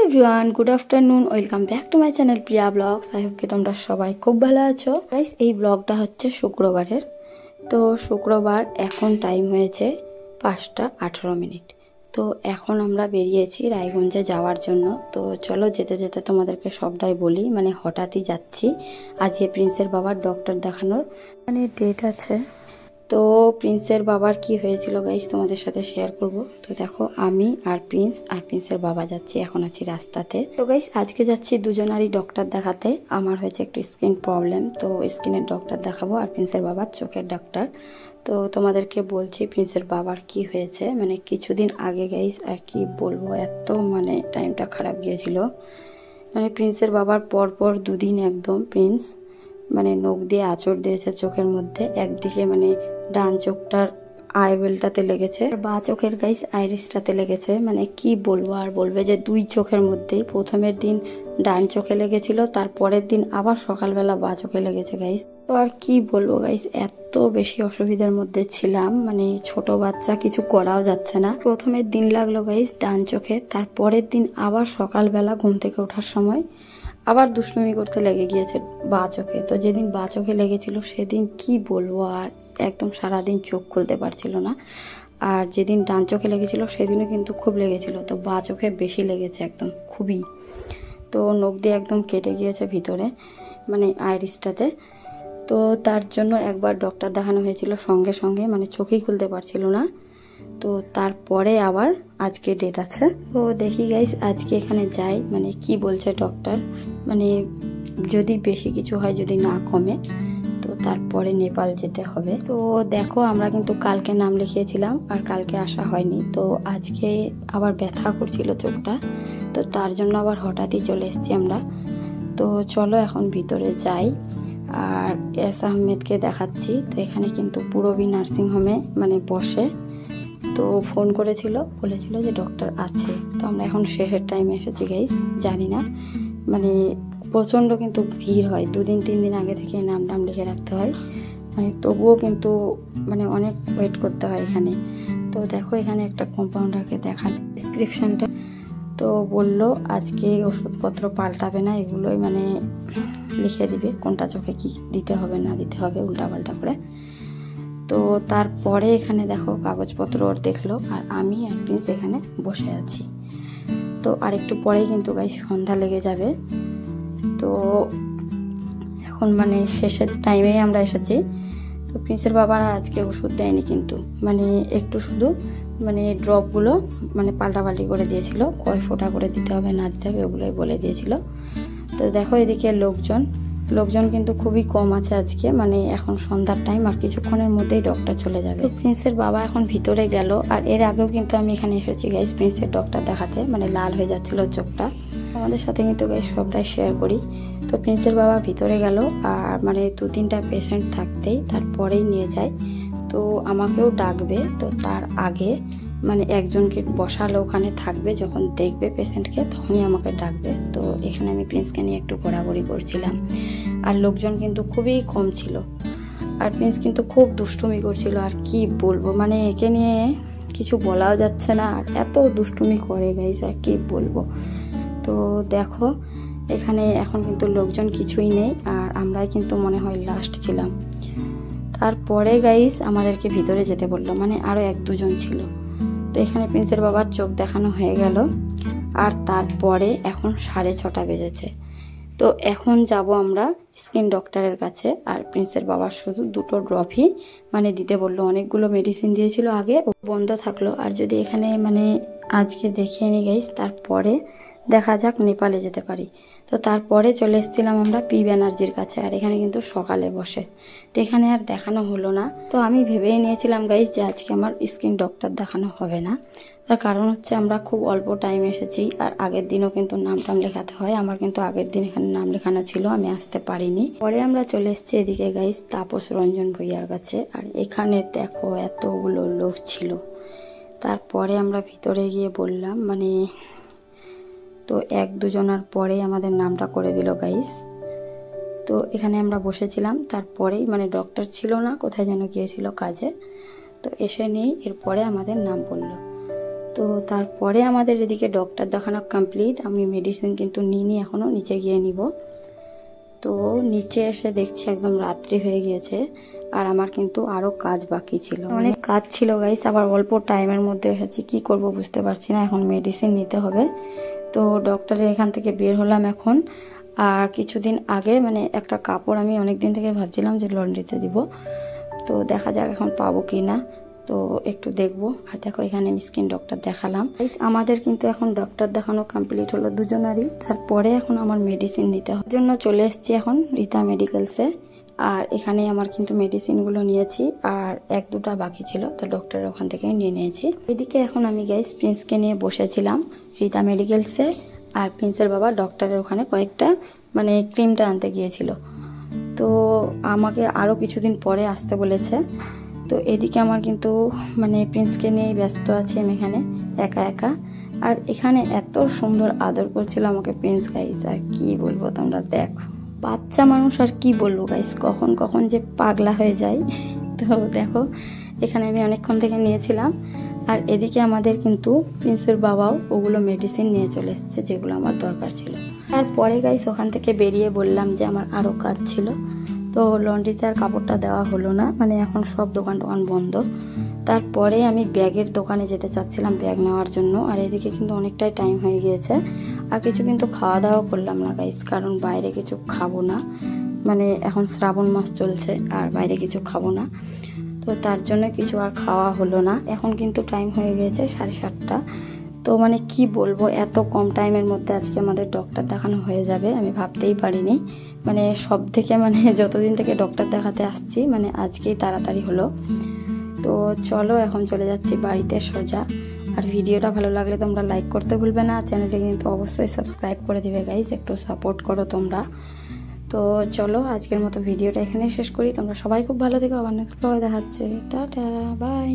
Everyone, good afternoon, welcome back to my channel Priya vlogs. I hope কি তোমরা সবাই খুব ভালো আছো। গাইস, এই ব্লগটা হচ্ছে শুক্রবারের। তো শুক্রবার এখন টাইম হয়েছে 5:18। তো এখন আমরা বেরিয়েছি রায়গঞ্জে যাওয়ার জন্য। তো চলো যেতে যেতে তোমাদেরকে সবটাই বলি। মানে হঠাৎই যাচ্ছি, আজকে প্রিন্সের বাবার ডক্টর দেখানোর ডেট আছে। তো প্রিন্সের বাবার কি হয়েছিল গাইস তোমাদের সাথে শেয়ার করব। তো দেখো, আমি আর প্রিন্সের বাবা যাচ্ছি, এখন আছি রাস্তাতে। তো গাইস আজকে যাচ্ছি দুজনারই ডক্টর দেখাতে। আমার হয়েছে একটু স্কিন প্রবলেম, তো স্কিনের ডক্টর দেখাবো, আর প্রিন্সের বাবার চোখের ডক্টর। তো তোমাদেরকে বলছি প্রিন্সের বাবার কি হয়েছে। মানে কিছুদিন আগে গাইস, আর কি বলবো, এত টাইমটা খারাপ গিয়েছিল। প্রিন্সের বাবার পরপর দুদিন একদম প্রিন্স নখ দিয়ে আঁচড় দিয়েছে চোখের মধ্যে। একদিকে ডান চোখটার আইবেলটাতে লেগেছে, বা চোখের গাইস আইরিসটাতে লেগেছে। কি বলবো, আর বলবে যে দুই চোখের মধ্যেই। প্রথমের দিন ডান চোখে লেগেছিল, তারপরের দিন আবার সকালবেলা বা চোখে লেগেছে গাইস। তো আর কি বলবো গাইস, এত বেশি অসুবিধার মধ্যে ছিলাম। ছোট বাচ্চা, কিছু করাও যাচ্ছে না। প্রথমের দিন লাগলো গাইস ডান চোখে, তারপরের দিন আবার সকালবেলা ঘুম থেকে ওঠার সময় আবার দুষ্টুমি করতে লেগে গিয়েছে বা চোখে। তো যেদিন বা চোখে লেগেছিল সেদিন কি বলবো, আর একদম সারাদিন চোখ খুলতে পারছিল না। আর যেদিন ডান চোখে লেগেছিল সেদিনও কিন্তু খুব লেগেছিল, তো বা চোখে বেশি লেগেছে একদম খুবই। তো নখ দিয়ে একদম কেটে গিয়েছে ভিতরে, আইরিসটাতে। তো তার জন্য একবার ডক্টর দেখানো হয়েছিল সঙ্গে সঙ্গে, চোখেই খুলতে পারছিল না। তো তারপরে আবার আজকে ডেট আছে। তো দেখি গাইস আজকে এখানে যাই, কি বলছে ডক্টর। যদি বেশি কিছু হয়, যদি না কমে, তো তারপরে নেপাল যেতে হবে। তো দেখো, আমরা কিন্তু কালকে নাম লিখিয়েছিলাম আর কালকে আসা হয়নি। তো আজকে আবার ব্যথা করছিল চোখটা, তো তার জন্য আবার হঠাৎই চলে এসেছি আমরা। তো চলো এখন ভিতরে যাই। আর এস আহমেদকে দেখাচ্ছি। তো এখানে কিন্তু পূরবী নার্সিংহোমে বসে। তো ফোন করেছিল, বলেছিল যে ডক্টর আছে। তো আমরা এখন শেষের টাইমে এসেছি গাইস। জানি না, প্রচণ্ড কিন্তু ভিড় হয়, 2-3 দিন আগে থেকে নাম লিখে রাখতে হয়। তবুও কিন্তু অনেক ওয়েট করতে হয় এখানে। তো দেখো, এখানে একটা কম্পাউন্ডারকে দেখান প্রেসক্রিপশনটা। তো বললো আজকে ওষুধপত্র পাল্টাবে না, এগুলোই লিখে দিবে কোনটা চোখে কি দিতে হবে না দিতে হবে, উল্টাপাল্টা করে। তো তারপরে এখানে দেখো কাগজপত্র ওর দেখলো, আর আমি আর প্রিন্স এখানে বসে আছি। তো আর একটু পরেই কিন্তু গাইস সন্ধ্যা লেগে যাবে। তো এখন শেষের টাইমেই আমরা এসেছি। তো প্রিন্সের বাবার আজকে ওষুধ দেয়নি কিন্তু, একটু শুধু ড্রপগুলো পাল্টাপাল্টি করে দিয়েছিল, কয় ফোঁটা করে দিতে হবে না দিতে হবে ওগুলোই বলে দিয়েছিল। তো দেখো এদিকে লোকজন কিন্তু খুবই কম আছে আজকে। এখন সন্ধ্যার টাইম, আর কিছুক্ষণের মধ্যেই ডক্টর চলে যাবে। তো প্রিন্সের বাবা এখন ভিতরে গেল। আর এর আগেও কিন্তু আমি এখানে এসেছি গাইস প্রিন্সের ডক্টর দেখাতে, লাল হয়ে যাচ্ছিল চোখটা। আমাদের সাথে কিন্তু গাইস সবটাই শেয়ার করি। তো প্রিন্সের বাবা ভিতরে গেল, আর 2-3টা পেশেন্ট থাকতেই তারপরেই নিয়ে যায়। তো আমাকেও ডাকবে, তো তার আগে একজনকে বসালো ওখানে থাকবে, যখন দেখবে পেশেন্টকে তখনই আমাকে ডাকবে। তো এখানে আমি প্রিন্সকে নিয়ে একটু ঘোরাঘুরি করছিলাম। আর লোকজন কিন্তু খুবই কম ছিল, আর প্রিন্স কিন্তু খুব দুষ্টুমি করছিল। আর কি বলবো, একে নিয়ে কিছু বলাও যাচ্ছে না, আর এত দুষ্টুমি করে গাইস, আর কি বলবো। তো দেখো এখানে এখন কিন্তু লোকজন কিছুই নেই, আর আমরাই কিন্তু মনে হয় লাস্ট ছিলাম। তারপরে গাইস আমাদেরকে ভিতরে যেতে বললো, আরো 1-2 জন ছিল। তো এখানে প্রিন্সের বাবার চোখ দেখানো হয়ে গেল, আর তারপরে এখন 6:30 বেজেছে। তো এখন যাব আমরা স্কিন ডক্টরের কাছে। আর প্রিন্সের বাবার শুধু 2টো ড্রপই দিতে বললো। অনেকগুলো মেডিসিন দিয়েছিল আগে, বন্ধ থাকলো। আর যদি এখানে আজকে দেখিয়ে নি গাইস, তারপরে দেখা যাক নেপালে যেতে পারি। তো তারপরে চলে এসেছিলাম আমরা পি ব্যানার্জির কাছে, আর এখানে কিন্তু সকালে বসে। তো এখানে আর দেখানো হলো না। তো আমি ভেবেই নিয়েছিলাম গাইস যে আজকে আমার স্কিন ডক্টর দেখানো হবে না। তার কারণ হচ্ছে আমরা খুব অল্প টাইম এসেছি, আর আগের দিনও কিন্তু নাম লেখাতে হয়। আমার কিন্তু আগের দিন এখানে নাম লেখানো ছিল, আমি আসতে পারিনি। পরে আমরা চলে এসেছি এদিকে গাইস তাপস রঞ্জন ভুইয়ার কাছে। আর এখানে দেখো এতগুলো লোক ছিল। তারপরে আমরা ভিতরে গিয়ে বললাম, তো 1-2 জনের পরে আমাদের নামটা করে দিল গাইস। তো এখানে আমরা বসেছিলাম, তারপরেই ডক্টর ছিল না, কোথায় যেন গিয়েছিল কাজে। তো এসে নেই, এরপরে আমাদের নাম বলল। তো তারপরে আমাদের এদিকে ডক্টর দেখানো কমপ্লিট। আমি মেডিসিন কিন্তু নিইনি, এখনও নিচে গিয়ে নিব। তো নিচে এসে দেখছি একদম রাত্রি হয়ে গিয়েছে, আর আমার কিন্তু আরও কাজ বাকি ছিল, অনেক কাজ ছিল গাইস। আবার অল্প টাইমের মধ্যে এসেছি, কি করব বুঝতে পারছি না। এখন মেডিসিন নিতে হবে। তো ডক্টরের এখান থেকে বের হলাম এখন। আর কিছুদিন আগে মানে একটা কাপড় আমি অনেক দিন থেকে ভাবছিলাম যে লন্ড্রিতে দিব, তো দেখা যাক এখন পাবো কি না, তো একটু দেখবো। আর দেখো এখানে আমি স্কিন ডক্টর দেখালাম। আমাদের কিন্তু এখন ডক্টর দেখানো কমপ্লিট হলো দুজনারই। তারপরে এখন আমার মেডিসিন নিতে হবে, জন্য চলে এসেছি এখন রীতা মেডিকেলসে। আর এখানে আমার কিন্তু মেডিসিনগুলো নিয়েছি, আর 1-2টা বাকি ছিল, তো ডক্টরের ওখান থেকে নিয়ে নিয়েছি। এদিকে এখন আমি গাইস প্রিন্সকে নিয়ে বসেছিলাম রীতা মেডিকেলসে, আর প্রিন্সের বাবা ডক্টরের ওখানে কয়েকটা মানে ক্রিমটা আনতে গিয়েছিল। তো আমাকে আরও কিছুদিন পরে আসতে বলেছে। তো এদিকে আমার কিন্তু মানে প্রিন্সকে নিয়েই ব্যস্ত আছি আমি এখানে একা একা। আর এখানে এত সুন্দর আদর করছিল আমাকে প্রিন্স গাইস, আর কি বলবো, তোমরা দেখো। বাচ্চা মানুষ আর কি বলবো গাইস, কখন কখন যে পাগলা হয়ে যায়। তো দেখো এখানে আমি অনেকক্ষণ থেকে নিয়েছিলাম। আর এদিকে আমাদের কিন্তু প্রিন্সের বাবাও ওগুলো মেডিসিন নিয়ে চলে এসেছে, যেগুলো আমার দরকার ছিল। তারপরে গাইস ওখান থেকে বেরিয়ে বললাম যে আমার আরও কাজ ছিল। তো লন্ড্রিতে আর কাপড়টা দেওয়া হলো না, মানে এখন সব দোকান বন্ধ। তারপরে আমি ব্যাগের দোকানে যেতে চাচ্ছিলাম ব্যাগ নেওয়ার জন্য। আর এদিকে কিন্তু অনেকটাই টাইম হয়ে গিয়েছে। আর কিছু কিন্তু খাওয়া দাওয়া করলাম না গাইস, কারণ বাইরে কিছু খাবো না, মানে এখন শ্রাবণ মাস চলছে আর বাইরে কিছু খাবো না। তো তার জন্য কিছু আর খাওয়া হলো না। এখন কিন্তু টাইম হয়ে গিয়েছে 7:30। তো মানে কি বলবো, এত কম টাইমের মধ্যে আজকে আমাদের ডক্টর দেখানো হয়ে যাবে আমি ভাবতেই পারিনি। মানে সব থেকে মানে যতদিন থেকে ডক্টর দেখাতে আসছি, মানে আজকেই তাড়াতাড়ি হলো। তো চলো এখন চলে যাচ্ছি বাড়িতে সোজা। আর ভিডিওটা ভালো লাগলে তোমরা লাইক করতে ভুলবে না, চ্যানেলটা কিন্তু অবশ্যই সাবস্ক্রাইব করে দিবে গাইস, একটু সাপোর্ট করো তোমরা। তো চলো আজকের মতো ভিডিওটা এখানে শেষ করি। তোমরা সবাই খুব ভালো থেকো, আবার নেক্সট ব্লগে দেখা হচ্ছে। Tata bye.